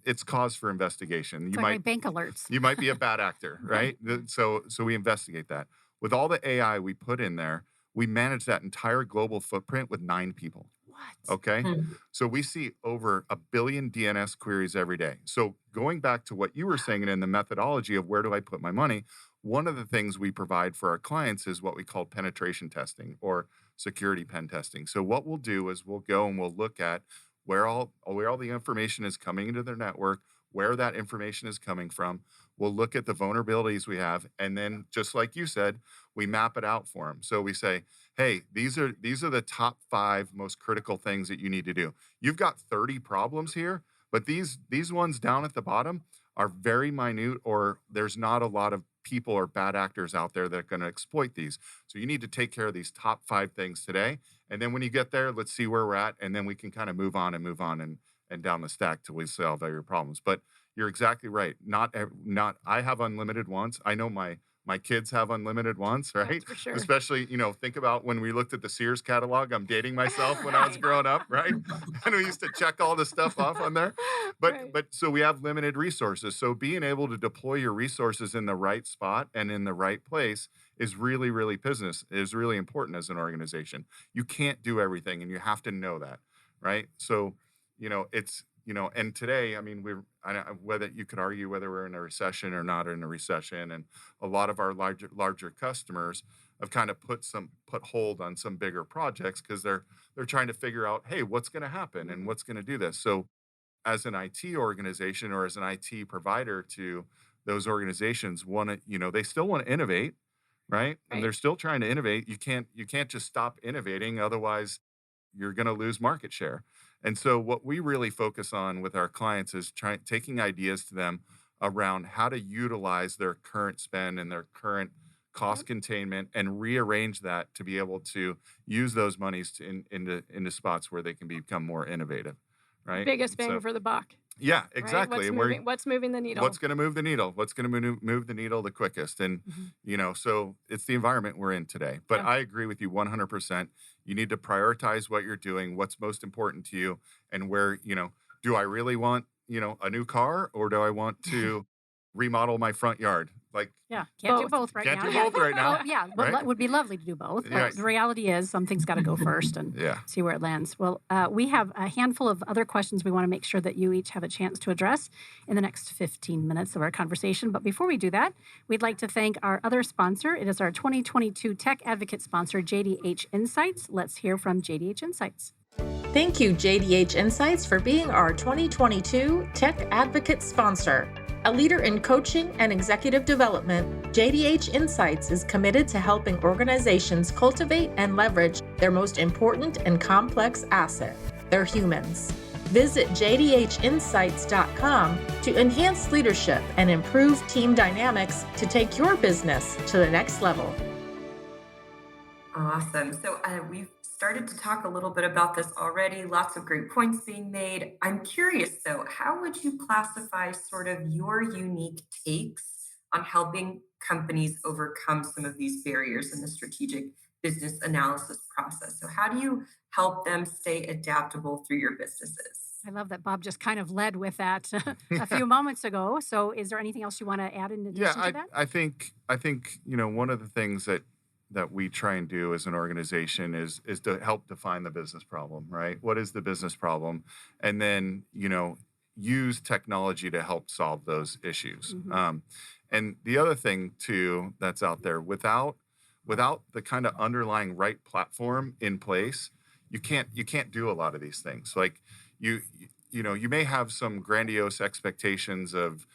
it's cause for investigation. It's like bank alerts. You might be a bad actor, right? So we investigate that. With all the AI we put in there, we manage that entire global footprint with 9 people. What? Okay. Hmm. So we see over 1 billion DNS queries every day. So going back to what you were saying and in the methodology of where do I put my money, one of the things we provide for our clients is what we call penetration testing or security pen testing. So what we'll do is we'll go and we'll look at where all the information is coming into their network, where that information is coming from. We'll look at the vulnerabilities we have, and then just like you said, we map it out for them. So we say, hey, these are the top 5 most critical things that you need to do. You've got 30 problems here, but these ones down at the bottom are very minute, or there's not a lot of people or bad actors out there that are going to exploit these. So you need to take care of these top 5 things today. And then when you get there, let's see where we're at. And then we can kind of move on and down the stack till we solve all your problems. But you're exactly right. Not I have unlimited wants. I know my My kids have unlimited wants, right? That's for sure. Especially, think about when we looked at the Sears catalog. I'm dating myself when I was Right. growing up, right? And we used to check all the stuff off on there. But Right. but so we have limited resources. So being able to deploy your resources in the right spot and in the right place is really, really really important as an organization. You can't do everything, and you have to know that, right? So, and today, I mean, whether you could argue whether we're in a recession or not in a recession, and a lot of our larger customers have kind of put hold on some bigger projects because they're trying to figure out, hey, what's going to happen and what's going to do this. So, as an IT organization or as an IT provider to those organizations, they still want to innovate, right? And Right. they're still trying to innovate. You can't just stop innovating, otherwise you're going to lose market share. And so what we really focus on with our clients is taking ideas to them around how to utilize their current spend and their current cost Yep. containment and rearrange that to be able to use those monies into spots where they can become more innovative, right? Biggest And bang so, for the buck. yeah, Right? exactly. And we're What's moving the needle? what's going to move the needle? What's going to move the needle the quickest? And, so it's the environment we're in today. But Yeah. I agree with you 100%. You need to prioritize what you're doing, what's most important to you, and where, do I really want, a new car, or do I want to remodel my front yard? Like, Yeah, can't do Both. both right can't now. do Yeah. both right now. Well, yeah, well, right? it would be lovely to do both, Yeah. but the reality is something's got to go first and Yeah. see where it lands. Well, we have a handful of other questions we want to make sure that you each have a chance to address in the next 15 minutes of our conversation. But before we do that, we'd like to thank our other sponsor. It is our 2022 Tech Advocate sponsor, JDH Insights. Let's hear from JDH Insights. Thank you, JDH Insights, for being our 2022 Tech Advocate sponsor. A leader in coaching and executive development, JDH Insights is committed to helping organizations cultivate and leverage their most important and complex asset, their humans. Visit jdhinsights.com to enhance leadership and improve team dynamics to take your business to the next level. Awesome. So we've started to talk a little bit about this already. Lots of great points being made. I'm curious though, how would you classify sort of your unique takes on helping companies overcome some of these barriers in the strategic business analysis process? So, how do you help them stay adaptable through your businesses? I love that Bob just kind of led with that a few moments ago. So, is there anything else you want to add in Yeah, addition to that? I think one of the things that we try and do as an organization is to help define the business problem, right? What is the business problem? And then, use technology to help solve those issues. Mhm. And the other thing too that's out there, without the kind of underlying right platform in place, you can't do a lot of these things. Like you may have some grandiose expectations of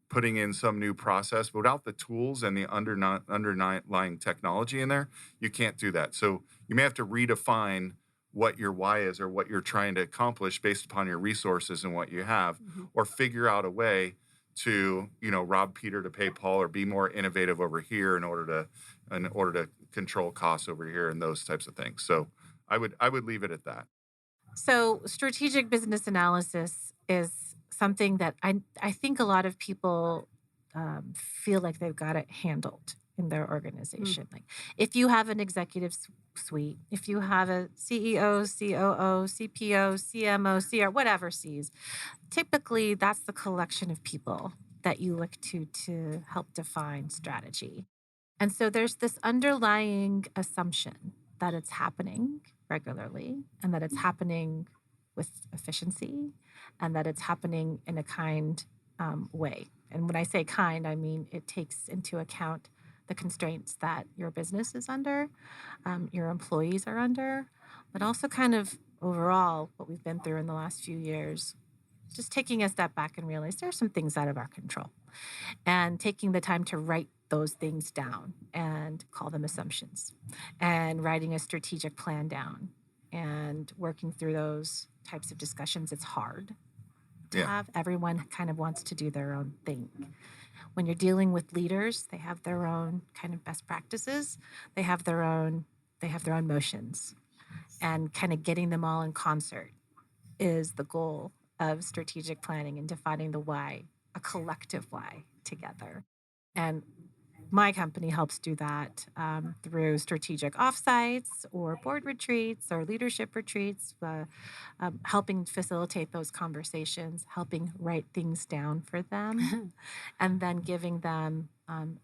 putting in some new process, but without the tools and the underlying technology in there, you can't do that. So you may have to redefine what your why is or what you're trying to accomplish based upon your resources and what you have, Mhm. or figure out a way to, rob Peter to pay Paul, or be more innovative over here in order to control costs over here, and those types of things. So I would leave it at that. So, strategic business analysis is something that I think a lot of people feel like they've got it handled in their organization. Like, if you have an executive suite, if you have a CEO, COO, CPO, CMO, CR, whatever C's, typically that's the collection of people that you look to help define strategy. And so there's this underlying assumption that it's happening regularly and that it's happening with efficiency and that it's happening in a kind way. And when I say kind, I mean it takes into account the constraints that your business is under, your employees are under, but also kind of overall what we've been through in the last few years. Just taking a step back and realize there are some things out of our control and taking the time to write those things down and call them assumptions and writing a strategic plan down and working through those types of discussions. It's hard to Yeah. have. Everyone kind of wants to do their own thing. When you're dealing with leaders, they have their own kind of best practices. They have their own motions, and kind of getting them all in concert is the goal of strategic planning and defining the why, a collective why together. And my company helps do that through strategic offsites or board retreats or leadership retreats, helping facilitate those conversations, helping write things down for them, and then giving them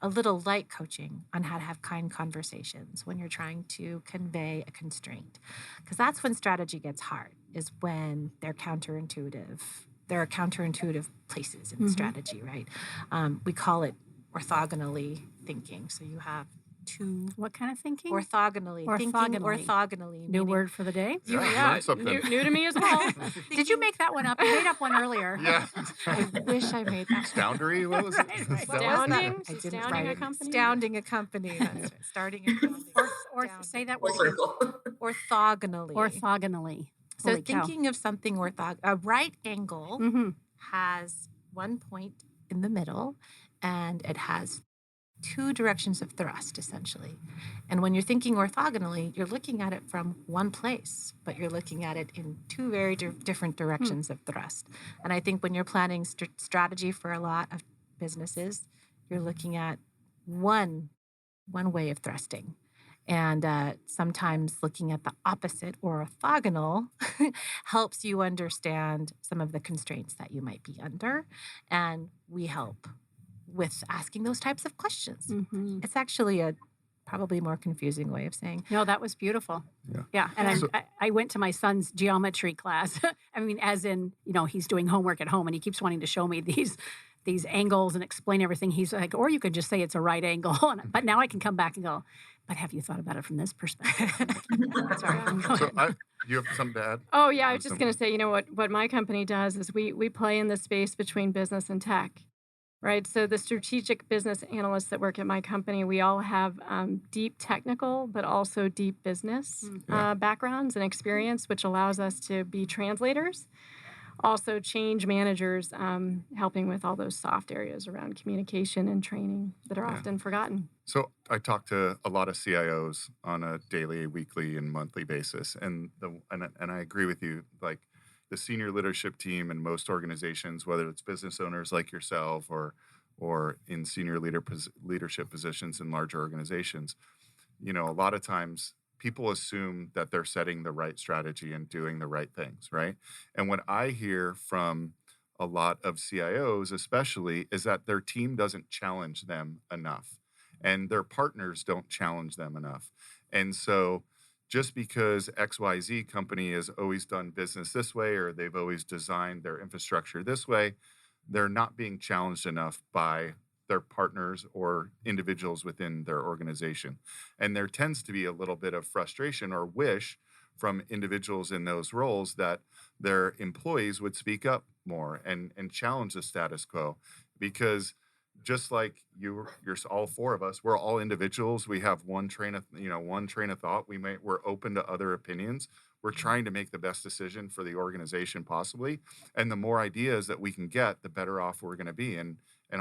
a little light coaching on how to have kind conversations when you're trying to convey a constraint. Because that's when strategy gets hard, is when they're counterintuitive. There are counterintuitive places in strategy, right? We call it orthogonally thinking. So you have two. What kind of thinking? Orthogonally. Thinking orthogonally. New word for the day? Yeah, learn something. New to me as well. Did you make that one up? You made up one earlier. Yeah. I wish I made that. Astoundery? What was it? Astounding? I didn't Astounding write a it. company? Astounding a company. That's right. Starting a company. Or say that Full word. circle. Orthogonally. Orthogonally. So Holy cow. thinking of something a right angle has one point in the middle, and it has two directions of thrust, essentially. And when you're thinking orthogonally, you're looking at it from one place, but you're looking at it in two very different directions of thrust. And I think when you're planning strategy for a lot of businesses, you're looking at one way of thrusting. And sometimes looking at the opposite or orthogonal helps you understand some of the constraints that you might be under. And we help with asking those types of questions. It's actually a probably more confusing way of saying. No, that was beautiful. Yeah. And I went to my son's geometry class. I mean, as in, he's doing homework at home and he keeps wanting to show me these angles and explain everything. He's like, or you could just say it's a right angle. But now I can come back and go, but have you thought about it from this perspective? Sorry. Go ahead. You have something to add? Oh, yeah. I was just going to say, what my company does is we play in the space between business and tech, right? So the strategic business analysts that work at my company, we all have deep technical, but also deep business backgrounds and experience, which allows us to be translators. Also change managers, helping with all those soft areas around communication and training that are often forgotten. So I talk to a lot of CIOs on a daily, weekly, and monthly basis, and I agree with you. Like the senior leadership team in most organizations, whether it's business owners like yourself or in senior leadership positions in larger organizations, a lot of times people assume that they're setting the right strategy and doing the right things, right? And what I hear from a lot of CIOs especially is that their team doesn't challenge them enough and their partners don't challenge them enough. And so just because XYZ company has always done business this way or they've always designed their infrastructure this way, they're not being challenged enough by their partners or individuals within their organization. And there tends to be a little bit of frustration or wish from individuals in those roles that their employees would speak up more and challenge the status quo. Because just like you're all four of us, we're all individuals. We have one train of thought. We're open to other opinions. We're trying to make the best decision for the organization possibly. And the more ideas that we can get, the better off we're going to be. And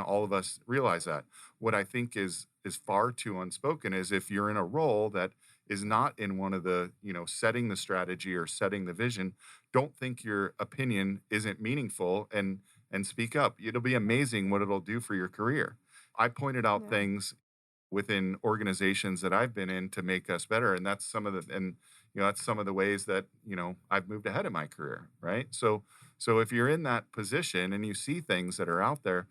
all of us realize that. What I think is far too unspoken is if you're in a role that is not in one of the, setting the strategy or setting the vision, don't think your opinion isn't meaningful and speak up. It'll be amazing what it'll do for your career. I pointed out things within organizations that I've been in to make us better. And that's some of the ways that, I've moved ahead in my career, right? So if you're in that position and you see things that are out there,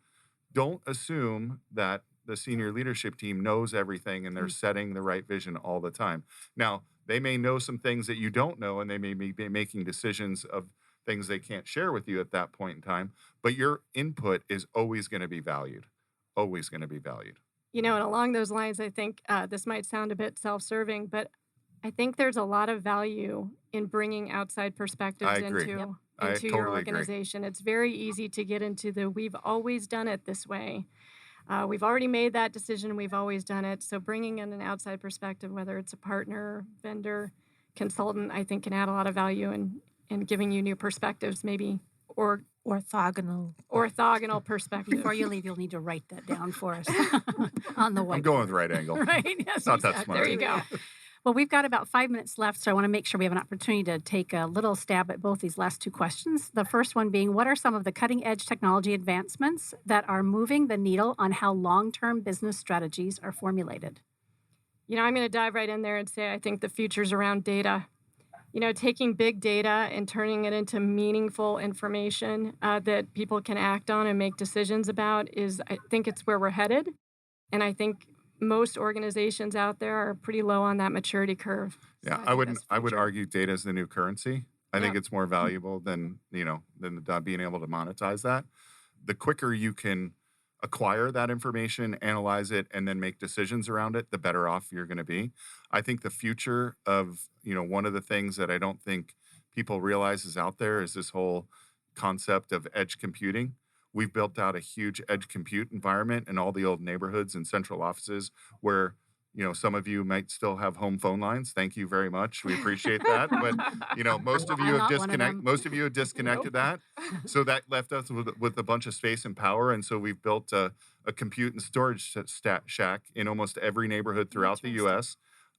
don't assume that the senior leadership team knows everything and they're setting the right vision all the time. Now, they may know some things that you don't know, and they may be making decisions of things they can't share with you at that point in time, but your input is always going to be valued, always going to be valued. And along those lines, I think this might sound a bit self-serving, but I think there's a lot of value in bringing outside perspectives into your organization. It's very easy to get into we've always done it this way. We've already made that decision. We've always done it. So bringing in an outside perspective, whether it's a partner, vendor, consultant, I think can add a lot of value in giving you new perspectives, maybe, or orthogonal perspective. Before you leave, you'll need to write that down for us on the whiteboard. I'm going with right angle. Right? Yes, Not that smart. There you go. Well, we've got about 5 minutes left, so I want to make sure we have an opportunity to take a little stab at both these last two questions. The first one being, what are some of the cutting edge technology advancements that are moving the needle on how long term business strategies are formulated? I'm going to dive right in there and say I think the future's around data. Taking big data and turning it into meaningful information that people can act on and make decisions about I think it's where we're headed. And I think most organizations out there are pretty low on that maturity curve. So Yeah, I think that's I would future. argue data is the new currency. I think Yep. it's more valuable than being able to monetize that. The quicker you can acquire that information, analyze it, and then make decisions around it, the better off you're going to be. I think the future of, one of the things that I don't think people realize is out there is this whole concept of edge computing. We've built out a huge edge compute environment in all the old neighborhoods and central offices where, some of you might still have home phone lines. Thank you very much. We appreciate that. But, most of I'm you have not one of them. most of you have disconnected that. So that left us with a bunch of space and power. And so we've built a compute and storage shack in almost every neighborhood throughout the U.S.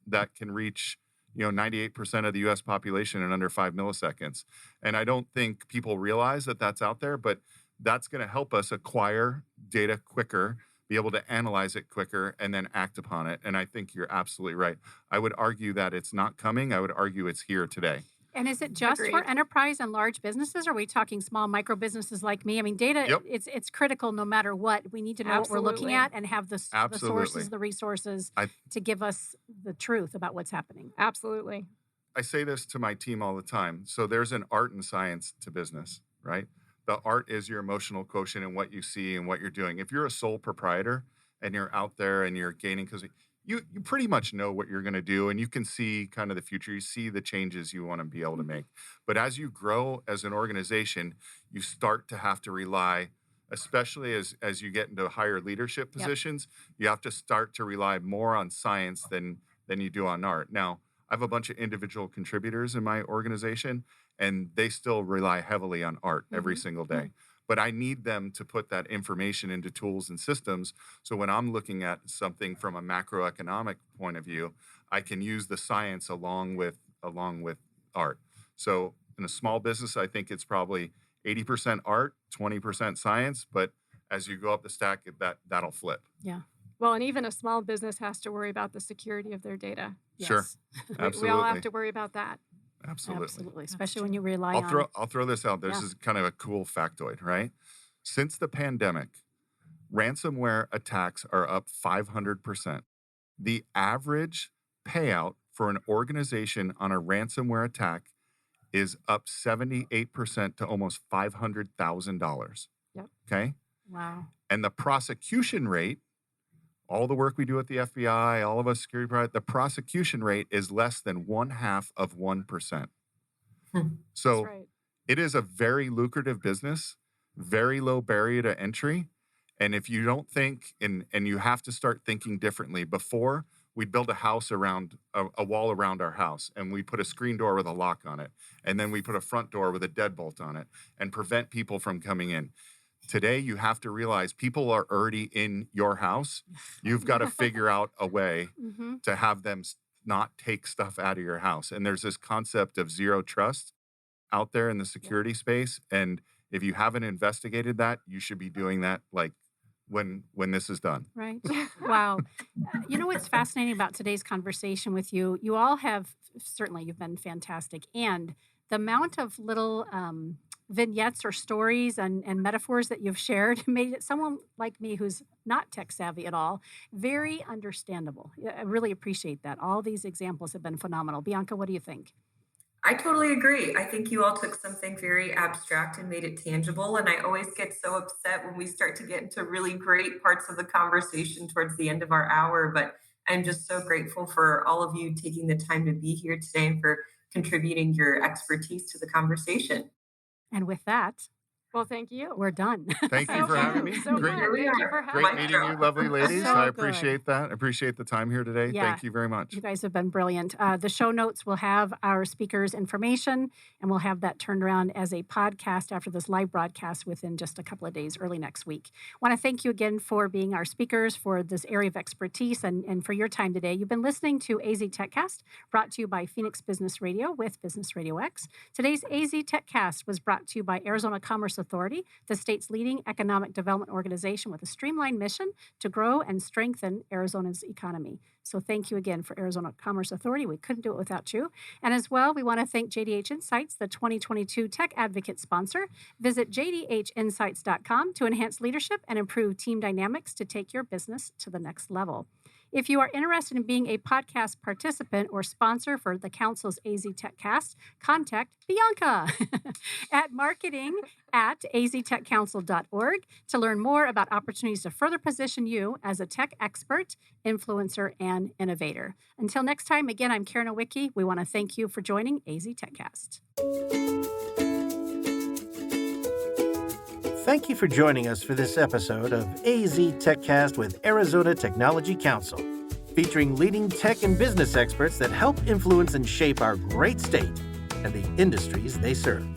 that can reach 98% of the U.S. population in under 5 milliseconds. And I don't think people realize that that's out there, but that's going to help us acquire data quicker, be able to analyze it quicker, and then act upon it. And I think you're absolutely right. I would argue that it's not coming. I would argue it's here today. And is it just for Agreed. enterprise and large businesses? Or are we talking small micro businesses like me? I mean, data, Yep. it's critical no matter what. We need to know what we're looking Absolutely. at and have the Absolutely. sources, the resources I to give us the truth about what's happening. Absolutely. I say this to my team all the time. So there's an art and science to business, right? The art is your emotional quotient and what you see and what you're doing. If you're a sole proprietor and you're out there and you're gaining, because you pretty much know what you're going to do and you can see kind of the future. You see the changes you want to be able to make. But as you grow as an organization, you start to have to rely, especially as you get into higher leadership Yep. positions, you have to start to rely more on science than you do on art. Now, I have a bunch of individual contributors in my organization, and they still rely heavily on art every single day. But I need them to put that information into tools and systems. So when I'm looking at something from a macroeconomic point of view, I can use the science along with art. So in a small business, I think it's probably 80% art, 20% science. But as you go up the stack, that'll flip. Yeah. Well, and even a small business has to worry about the security of their data. Sure. Yes. Absolutely. We all have to worry about that. Absolutely. Absolutely. Especially when you rely I'll throw this out. This Yeah. is kind of a cool factoid, right? Since the pandemic, ransomware attacks are up 500%. The average payout for an organization on a ransomware attack is up 78% to almost $500,000. Yep. Okay? Wow. And the prosecution rate, all the work we do at the FBI, all of us security providers, the prosecution rate is less than 0.5%. So That's right. it is a very lucrative business, very low barrier to entry. And if you don't think, and you have to start thinking differently. Before, we'd build a house around a wall around our house, and we put a screen door with a lock on it. And then we put a front door with a deadbolt on it and prevent people from coming in. Today, you have to realize people are already in your house. You've got to figure out a way to have them not take stuff out of your house. And there's this concept of zero trust out there in the security space. And if you haven't investigated that, you should be doing that like when this is done. Right. Wow. You know what's fascinating about today's conversation with you? You all have, certainly you've been fantastic. And the amount of little vignettes or stories and metaphors that you've shared made it, someone like me who's not tech savvy at all, very understandable. Yeah, I really appreciate that. All these examples have been phenomenal. Bianca, what do you think? I totally agree. I think you all took something very abstract and made it tangible. And I always get so upset when we start to get into really great parts of the conversation towards the end of our hour. But I'm just so grateful for all of you taking the time to be here today and for contributing your expertise to the conversation. And with that, Well, thank you. We're done. Thank you for having me. So Great, fun. Here we Thank you are. for having great me. meeting you, lovely ladies. So I good. appreciate that. I appreciate the time here today. Yeah. Thank you very much. You guys have been brilliant. The show notes will have our speakers' information, and we'll have that turned around as a podcast after this live broadcast within just a couple of days, early next week. I want to thank you again for being our speakers for this area of expertise and for your time today. You've been listening to AZ TechCast, brought to you by Phoenix Business Radio with Business RadioX. Today's AZ TechCast was brought to you by Arizona Commerce Authority, the state's leading economic development organization with a streamlined mission to grow and strengthen Arizona's economy. So thank you again for Arizona Commerce Authority. We couldn't do it without you. And as well, we want to thank JDH Insights, the 2022 Tech Advocate sponsor. Visit jdhinsights.com to enhance leadership and improve team dynamics to take your business to the next level. If you are interested in being a podcast participant or sponsor for the Council's AZ TechCast, contact Bianca at marketing@aztechcouncil.org to learn more about opportunities to further position you as a tech expert, influencer, and innovator. Until next time, again, I'm Karen Nowicki. We want to thank you for joining AZ TechCast. Thank you for joining us for this episode of AZ TechCast with Arizona Technology Council, featuring leading tech and business experts that help influence and shape our great state and the industries they serve.